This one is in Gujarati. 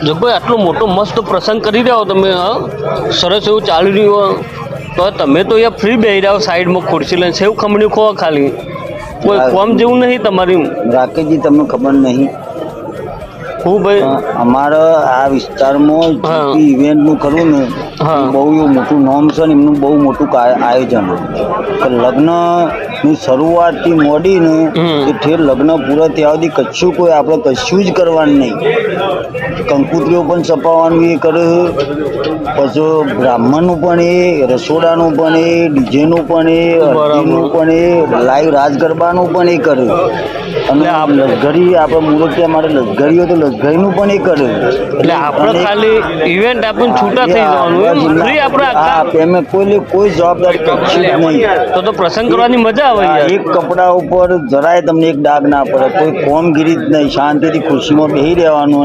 જગભાઈ આટલો મોટો મસ્ત પ્રસંગ કરી રહ્યા હો તમે, સરસ એવું ચાલી રહ્યું તો તમે તો અહીંયા ફ્રી બેસી રહ્યા હો સાઈડમાં ખુરશી લઈને, સેવ ખમણી ખો ખાલી, કોઈ કોમ જેવું નહીં તમારી. રાકેશજી તમને ખબર નહીં હું ભાઈ અમારા આ વિસ્તારમાં ઇવેન્ટનું કરવું ને બહુ એવું મોટું નામ છે ને એમનું બહુ મોટું આયોજન. લગ્નની શરૂઆતથી મોડીને એ ઠેર લગ્ન પૂરા થયા સુધી કશું કોઈ આપણે કશું જ કરવાનું નહીં. કંકુત્રીઓ પણ છપાવવાનું એ કરે, પછી બ્રાહ્મણનું પણ એ, રસોડાનું પણ એ, ડીજેનું પણ એ, હલ્દીનું પણ એ, લાઈવ રાજ ગરબાનું પણ એ કરે. અને લશ્કરી આપણે મુહૂર્ત માટે લશ્કરીઓ તો લશ્કરીનું પણ એ કરે. એટલે આપણે ખાલી ઇવેન્ટ આપણને છૂટા થઈ જવાનું, ફ્રી આપણે પેમેન્ટ કોઈ જવાબદારી કશું જ નહીં. તો પ્રસંગ કરવાની મજા આવે. એક કપડા ઉપર જરાય તમને એક ડાઘ ના પડે, કોઈ કોમગીરી જ નહીં, શાંતિથી ખુરશીમાં બેસી રહેવાનું.